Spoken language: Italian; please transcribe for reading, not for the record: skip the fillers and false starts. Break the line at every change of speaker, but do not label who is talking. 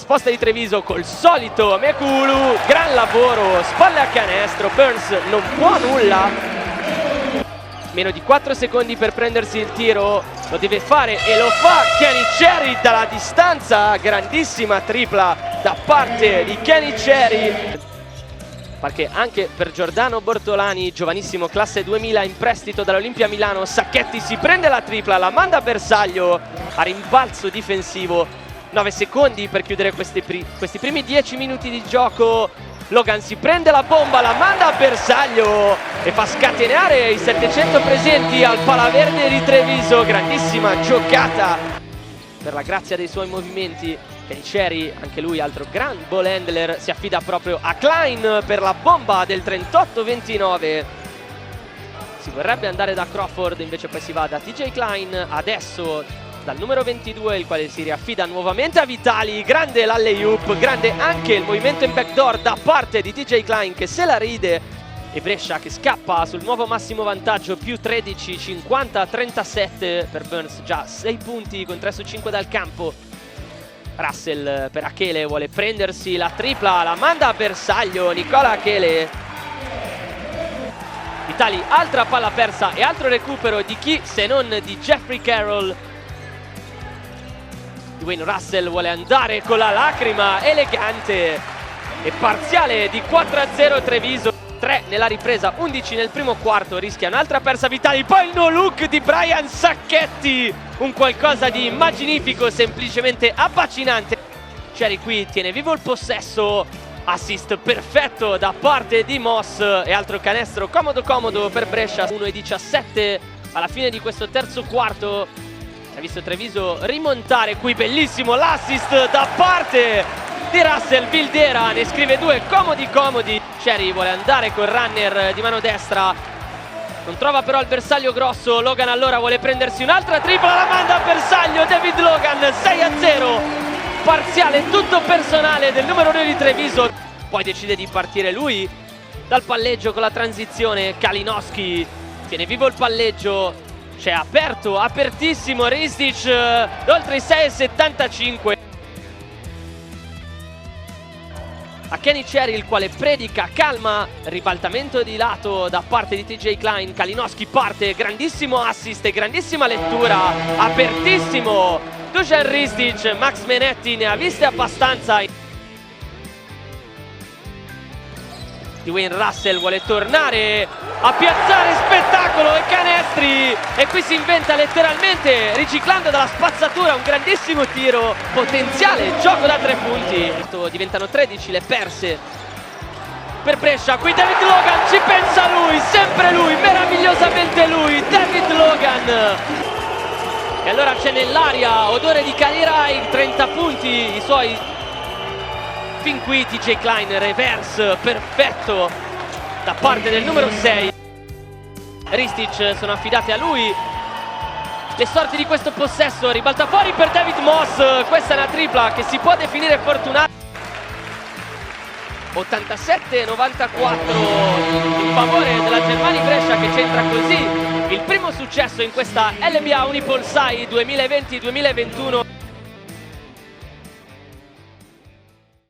risposta di Treviso col solito Mekulu, gran lavoro, spalle a canestro, Burns non può nulla. Meno di 4 secondi per prendersi il tiro, lo deve fare e lo fa Kenny Cherry dalla distanza, grandissima tripla da parte di Kenny Cherry. Perché anche per Giordano Bortolani, giovanissimo classe 2000 in prestito dall'Olimpia Milano, Sacchetti si prende la tripla, la manda a bersaglio a rimbalzo difensivo. 9 secondi per chiudere questi primi 10 minuti di gioco. Logan si prende la bomba, la manda a bersaglio e fa scatenare i 700 presenti al Palaverde di Treviso. Grandissima giocata per la grazia dei suoi movimenti. Kenny Cherry, anche lui altro gran ball handler, si affida proprio a Klein per la bomba del 38-29. Si vorrebbe andare da Crawford, invece poi si va da TJ Klein, adesso dal numero 22, il quale si riaffida nuovamente a Vitali. Grande l'alley-oop, grande anche il movimento in backdoor da parte di TJ Klein che se la ride, e Brescia che scappa sul nuovo massimo vantaggio, più 13, 50-37 per Burns, già 6 punti con 3 su 5 dal campo. Russell per Achele, vuole prendersi la tripla, la manda a bersaglio Nicola Achele. Vitali, altra palla persa e altro recupero di chi se non di Jeffrey Carroll. Dwayne Russell vuole andare con la lacrima, elegante e parziale di 4-0 Treviso. 3 nella ripresa, 11 nel primo quarto, rischia un'altra persa Vitali, poi il no look di Brian Sacchetti, un qualcosa di magnifico, semplicemente abbacinante. Cherry qui tiene vivo il possesso, assist perfetto da parte di Moss e altro canestro comodo per Brescia. 1:17 alla fine di questo terzo quarto, si è visto Treviso rimontare qui, bellissimo l'assist da parte di Russell. Vildera ne scrive 2 comodi. Cherry vuole andare col runner di mano destra, non trova però il bersaglio grosso. Logan allora vuole prendersi un'altra tripla, la manda a bersaglio David Logan. 6-0, parziale tutto personale del numero 2 di Treviso. Poi decide di partire lui dal palleggio con la transizione. Kalinowski tiene vivo il palleggio, c'è aperto, apertissimo Ristic, oltre i 6,75. A Kenny Cherry, il quale predica calma, ribaltamento di lato da parte di TJ Klein. Kalinowski parte, grandissimo assist e grandissima lettura, apertissimo Dusan Ristic. Max Menetti ne ha viste abbastanza. Dwayne Russell vuole tornare a piazzare spettacolo e canestri, e qui si inventa letteralmente, riciclando dalla spazzatura, un grandissimo tiro, potenziale gioco da 3 punti. Diventano 13 le perse per Brescia. Qui David Logan, ci pensa lui, sempre lui, meravigliosamente lui, David Logan. E allora c'è nell'aria odore di Calirai, 30 punti i suoi. Fin qui TJ Klein, reverse perfetto da parte del numero 6. Ristic sono affidate a lui le sorti di questo possesso. Ribalta fuori per David Moss, questa è una tripla che si può definire fortunata. 87-94 in favore della Germani Brescia, che centra così il primo successo in questa LBA Unipol Sai 2020-2021.